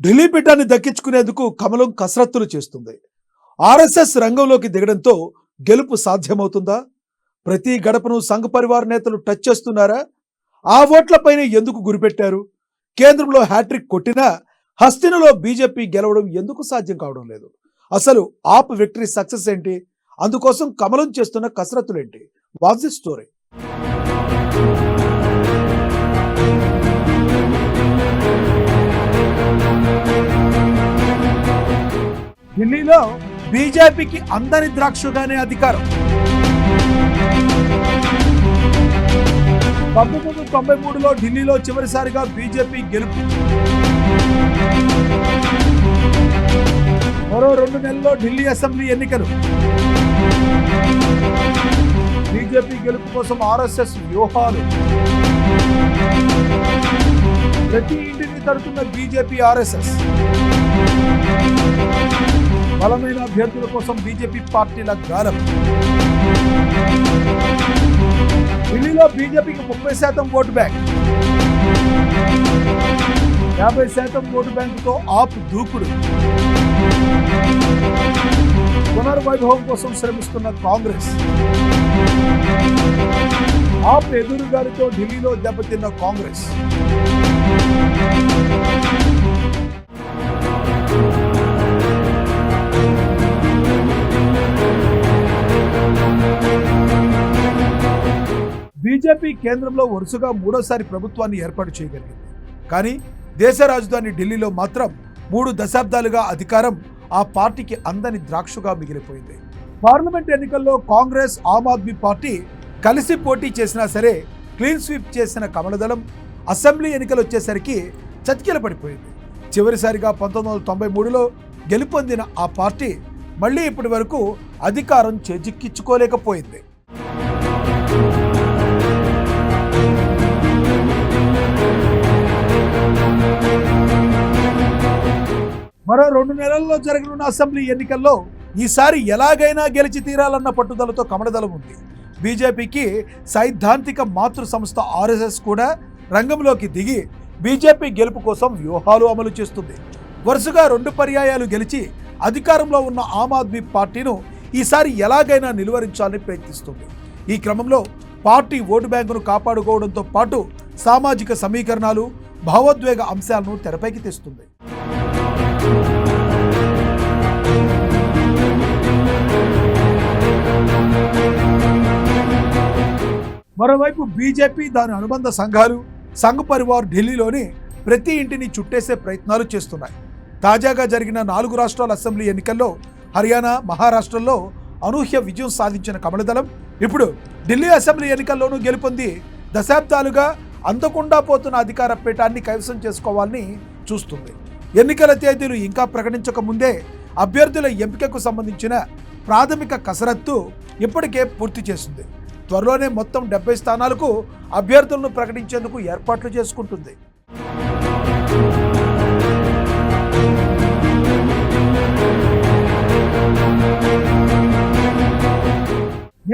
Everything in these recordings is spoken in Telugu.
ఢిల్లీ పీఠాన్ని దక్కించుకునేందుకు కమలం కసరత్తులు చేస్తుంది. ఆర్ఎస్ఎస్ రంగంలోకి దిగడంతో గెలుపు సాధ్యమవుతుందా? ప్రతి గడపను సంఘ్ పరివార్ నేతలు టచ్ చేస్తున్నారా? ఆ ఓట్లపైనే ఎందుకు గురిపెట్టారు? కేంద్రంలో హ్యాట్రిక్ కొట్టినా హస్తినలో బీజేపీ గెలవడం ఎందుకు సాధ్యం కావడం లేదు? అసలు ఆప్ విక్టరీ సక్సెస్ ఏంటి? అందుకోసం కమలం చేస్తున్న కసరత్తులేంటి? What's the story? ఢిల్లీలో బీజేపీకి అందని ద్రాక్షగానే అధికారం. 1993లో ఢిల్లీలో చివరిసారిగా బీజేపీ గెలుపు. మరో 2 నెలల్లో ఢిల్లీ అసెంబ్లీ ఎన్నికలు. బీజేపీ గెలుపు కోసం ఆర్ఎస్ఎస్ వ్యూహాలు. ప్రతి ఇంటిని తడుతున్న బీజేపీ ఆర్ఎస్ఎస్. బలమైన అభ్యర్థుల కోసం బీజేపీ పార్టీల గాలం. ఢిల్లీలో బీజేపీకి 30% ఓటు బ్యాంక్, 50% ఓటు బ్యాంకుతో ఆప్ దూకుడు. పునర్వైభవం కోసం శ్రమిస్తున్న కాంగ్రెస్. ఆప్ ఎదురుగాలితో ఢిల్లీలో దెబ్బతిన్న కాంగ్రెస్. బీజేపీ కేంద్రంలో వరుసగా 3వ ప్రభుత్వాన్ని ఏర్పాటు చేయగలిగింది. కానీ దేశ రాజధాని ఢిల్లీలో మాత్రం 3 దశాబ్దాలుగా అధికారం ఆ పార్టీకి అందని ద్రాక్షగా మిగిలిపోయింది. పార్లమెంట్ ఎన్నికల్లో కాంగ్రెస్, ఆమ్ ఆద్మీ పార్టీ కలిసి పోటీ చేసినా సరే క్లీన్ స్వీప్ చేసిన కమలదళం అసెంబ్లీ ఎన్నికలు వచ్చేసరికి చతికిల పడిపోయింది. చివరిసారిగా 1993లో గెలుపొందిన ఆ పార్టీ మళ్ళీ ఇప్పటి వరకు అధికారం చేజిక్కించుకోలేకపోయింది. మరో 2 నెలల్లో జరగనున్న అసెంబ్లీ ఎన్నికల్లో ఈసారి ఎలాగైనా గెలిచి తీరాలన్న పట్టుదలతో కమలదళం ఉంది. బీజేపీకి సైద్ధాంతిక మాతృ సంస్థ ఆర్ఎస్ఎస్ కూడా రంగంలోకి దిగి బీజేపీ గెలుపు కోసం వ్యూహాలు అమలు చేస్తుంది. వరుసగా 2 పర్యాయాలు గెలిచి అధికారంలో ఉన్న ఆమ్ ఆద్మీ పార్టీను ఈసారి ఎలాగైనా నిలువరించాలని ప్రయత్నిస్తుంది. ఈ క్రమంలో పార్టీ ఓటు బ్యాంకును కాపాడుకోవడంతో పాటు సామాజిక సమీకరణాలు, భావోద్వేగ అంశాలను తెరపైకి తెస్తుంది. మరోవైపు బీజేపీ, దాని అనుబంధ సంఘాలు, సంఘ్ పరివార్ ఢిల్లీలోని ప్రతి ఇంటిని చుట్టేసే ప్రయత్నాలు చేస్తున్నాయి. తాజాగా జరిగిన 4 రాష్ట్రాల అసెంబ్లీ ఎన్నికల్లో హర్యానా, మహారాష్ట్రల్లో అనూహ్య విజయం సాధించిన కమలదళం ఇప్పుడు ఢిల్లీ అసెంబ్లీ ఎన్నికల్లోనూ గెలుపొంది దశాబ్దాలుగా అందకుండా పోతున్న అధికార పీఠాన్ని కైవసం చేసుకోవాలని చూస్తుంది. ఎన్నికల తేదీలు ఇంకా ప్రకటించక ముందే అభ్యర్థుల ఎంపికకు సంబంధించిన ప్రాథమిక కసరత్తు ఇప్పటికే పూర్తి చేసింది. త్వరలోనే మొత్తం 70 స్థానాలకు అభ్యర్థులను ప్రకటించేందుకు ఏర్పాట్లు చేసుకుంటుంది.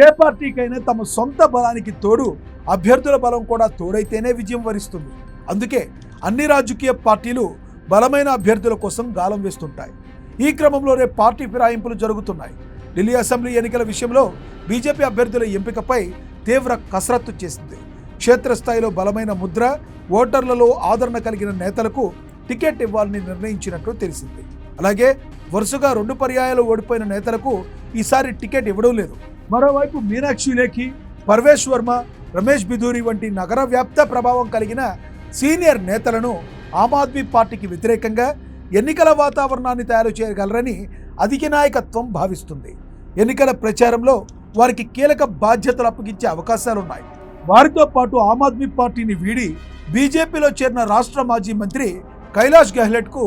ఏ పార్టీకైనా తమ సొంత బలానికి తోడు అభ్యర్థుల బలం కూడా తోడైతేనే విజయం వరిస్తుంది. అందుకే అన్ని రాజకీయ పార్టీలు బలమైన అభ్యర్థుల కోసం గాలం వేస్తుంటాయి. ఈ క్రమంలోనే పార్టీ ఫిరాయింపులు జరుగుతున్నాయి. ఢిల్లీ అసెంబ్లీ ఎన్నికల విషయంలో బీజేపీ అభ్యర్థుల ఎంపికపై తీవ్ర కసరత్తు చేసింది. క్షేత్రస్థాయిలో బలమైన ముద్ర, ఓటర్లలో ఆదరణ కలిగిన నేతలకు టికెట్ ఇవ్వాలని నిర్ణయించినట్లు తెలిసింది. అలాగే వరుసగా 2 పర్యాయాలు ఓడిపోయిన నేతలకు ఈసారి టికెట్ ఇవ్వడం లేదు. మరోవైపు మీనాక్షి లేఖి, పర్వేష్ వర్మ, రమేష్ బిధూరి వంటి నగర వ్యాప్త ప్రభావం కలిగిన సీనియర్ నేతలను ఆమ్ ఆద్మీ పార్టీకి వ్యతిరేకంగా ఎన్నికల వాతావరణాన్ని తయారు చేయగలరని అధినాయకత్వం భావిస్తుంది. ఎన్నికల ప్రచారంలో వారికి కీలక బాధ్యతలు అప్పగించే అవకాశాలున్నాయి. వారితో పాటు ఆమ్ ఆద్మీ పార్టీని వీడి బీజేపీలో చేరిన రాష్ట్ర మాజీ మంత్రి కైలాష్ గెహ్లట్కు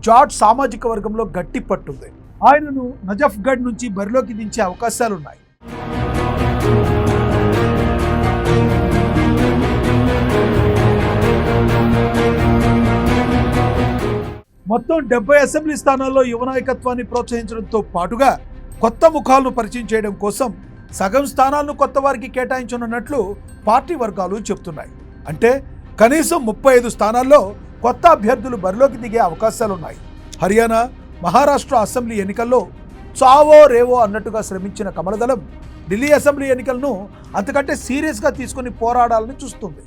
జాట్ సామాజిక వర్గంలో గట్టి పట్టుంది. ఆయనను నజఫ్గఢ్ నుంచి బరిలోకి దించే అవకాశాలున్నాయి. మొత్తం 70 అసెంబ్లీ స్థానాల్లో యువ నాయకత్వాన్ని ప్రోత్సహించడంతో పాటుగా కొత్త ముఖాలను పరిచయం చేయడం కోసం సగం స్థానాలను కొత్త వారికి కేటాయించనున్నట్లు పార్టీ వర్గాలు చెబుతున్నాయి. అంటే కనీసం 35 స్థానాల్లో కొత్త అభ్యర్థులు బరిలోకి దిగే అవకాశాలున్నాయి. హర్యానా, మహారాష్ట్ర అసెంబ్లీ ఎన్నికల్లో చావో రేవో అన్నట్టుగా శ్రమించిన కమలదళం ఢిల్లీ అసెంబ్లీ ఎన్నికలను అంతకంటే సీరియస్గా తీసుకుని పోరాడాలని చూస్తుంది.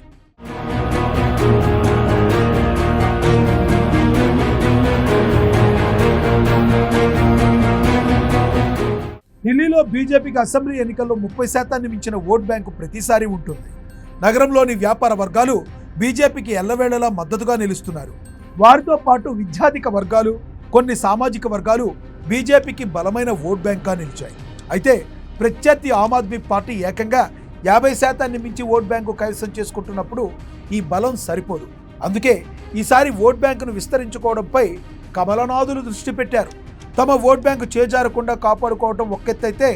ఢిల్లీలో బీజేపీకి అసెంబ్లీ ఎన్నికల్లో 30% మించిన ఓట్ బ్యాంకు ప్రతిసారి ఉంటుంది. నగరంలోని వ్యాపార వర్గాలు బీజేపీకి ఎల్లవేళలా మద్దతుగా నిలుస్తున్నారు. వారితో పాటు విద్యాధిక వర్గాలు, కొన్ని సామాజిక వర్గాలు బీజేపీకి బలమైన ఓట్ బ్యాంక్గా నిలిచాయి. అయితే ప్రత్యర్థి ఆమ్ ఆద్మీ పార్టీ ఏకంగా 50% మించి ఓట్ బ్యాంకు కైవసం చేసుకుంటున్నప్పుడు ఈ బలం సరిపోదు. అందుకే ఈసారి ఓట్ బ్యాంకును విస్తరించుకోవడంపై కమలనాథులు దృష్టి పెట్టారు. తమ ఓట్ బ్యాంకు చేజారకుండా కాపాడుకోవడం ఒకెత్తైతే,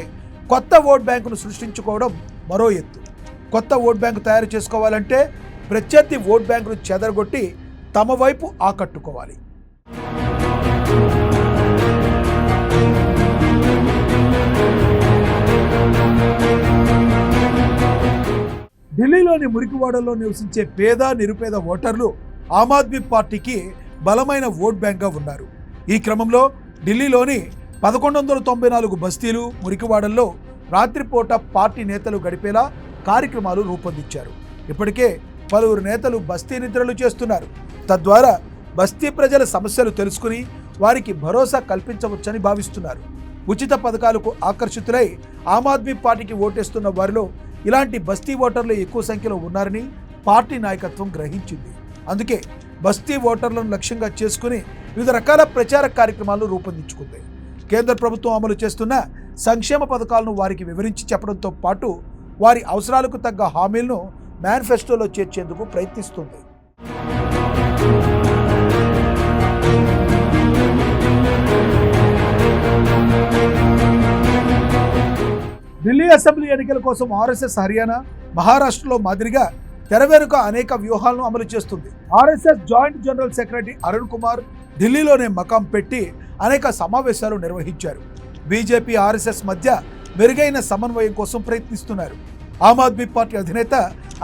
కొత్త ఓట్ బ్యాంకును సృష్టించుకోవడం మరో ఎత్తు. కొత్త ఓట్ బ్యాంకు తయారు చేసుకోవాలంటే ప్రత్యర్థి ఓట్ బ్యాంకును చెదరగొట్టి తమ వైపు ఆకట్టుకోవాలి. ఢిల్లీలోని మురికివాడల్లో నివసించే పేద నిరుపేద ఓటర్లు ఆమ్ ఆద్మీ పార్టీకి బలమైన ఓట్ బ్యాంక్గా ఉన్నారు. ఈ క్రమంలో ఢిల్లీలోని 1194 బస్తీలు, మురికివాడల్లో రాత్రిపూట పార్టీ నేతలు గడిపేలా కార్యక్రమాలు రూపొందించారు. ఇప్పటికే పలువురు నేతలు బస్తీ నిద్రలు చేస్తున్నారు. తద్వారా బస్తీ ప్రజల సమస్యలు తెలుసుకుని వారికి భరోసా కల్పించవచ్చని భావిస్తున్నారు. ఉచిత పథకాలకు ఆకర్షితులై ఆమ్ ఆద్మీ పార్టీకి ఓటేస్తున్న వారిలో ఇలాంటి బస్తీ ఓటర్లు ఎక్కువ సంఖ్యలో ఉన్నారని పార్టీ నాయకత్వం గ్రహించింది. అందుకే బస్తీ ఓటర్లను లక్ష్యంగా చేసుకుని వివిధ రకాల ప్రచార కార్యక్రమాలను రూపొందించుకుంది. కేంద్ర ప్రభుత్వం అమలు చేస్తున్న సంక్షేమ పథకాలను వారికి వివరించి చెప్పడంతో పాటు వారి అవసరాలకు తగ్గ హామీలను మేనిఫెస్టోలో చేర్చేందుకు ప్రయత్నిస్తుంది. ఢిల్లీ అసెంబ్లీ ఎన్నికల కోసం ఆర్ఎస్ఎస్ హర్యానా, మహారాష్ట్రలో మాదిరిగా తెర వెనుక అనేక వ్యూహాలను అమలు చేస్తుంది. RSS joint general secretary Arun Kumar ఢిల్లీలోనే మకాం పెట్టి అనేక సమావేశాలు నిర్వహించారు. బీజేపీ, ఆర్ఎస్ఎస్ మధ్య మెరుగైన సమన్వయం కోసం ప్రయత్నిస్తున్నారు. ఆమ్ ఆద్మీ పార్టీ అధినేత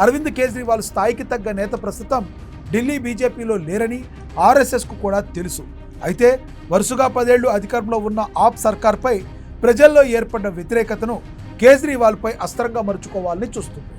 అరవింద్ కేజ్రీవాల్ స్థాయికి తగ్గ నేత ప్రస్తుతం ఢిల్లీ బీజేపీలో లేరని ఆర్ఎస్ఎస్కు కూడా తెలుసు. అయితే వరుసగా 10 ఏళ్లు అధికారంలో ఉన్న ఆప్ సర్కార్పై ప్రజల్లో ఏర్పడ్డ వ్యతిరేకతను కేజ్రీవాల్పై అస్త్రంగా మరుచుకోవాలని చూస్తుంది.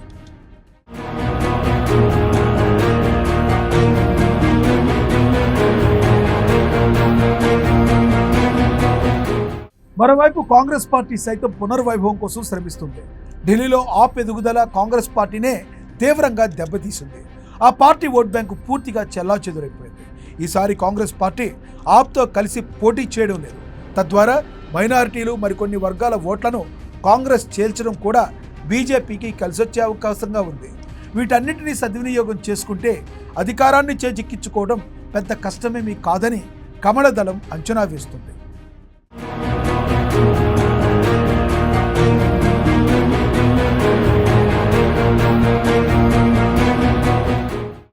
మరోవైపు కాంగ్రెస్ పార్టీ సైతం పునర్వైభవం కోసం శ్రమిస్తుంది. ఢిల్లీలో ఆప్ ఎదుగుదల కాంగ్రెస్ పార్టీనే తీవ్రంగా దెబ్బతీసింది. ఆ పార్టీ ఓట్ బ్యాంకు పూర్తిగా చెల్లాచెదురైపోయింది. ఈసారి కాంగ్రెస్ పార్టీ ఆప్తో కలిసి పోటీ చేయడం లేదు. తద్వారా మైనారిటీలు, మరికొన్ని వర్గాల ఓట్లను కాంగ్రెస్ చేల్చడం కూడా బీజేపీకి కలిసొచ్చే అవకాశంగా ఉంది. వీటన్నిటినీ సద్వినియోగం చేసుకుంటే అధికారాన్ని చేజిక్కించుకోవడం పెద్ద కష్టమేమీ కాదని కమలదళం అంచనా వేస్తుంది.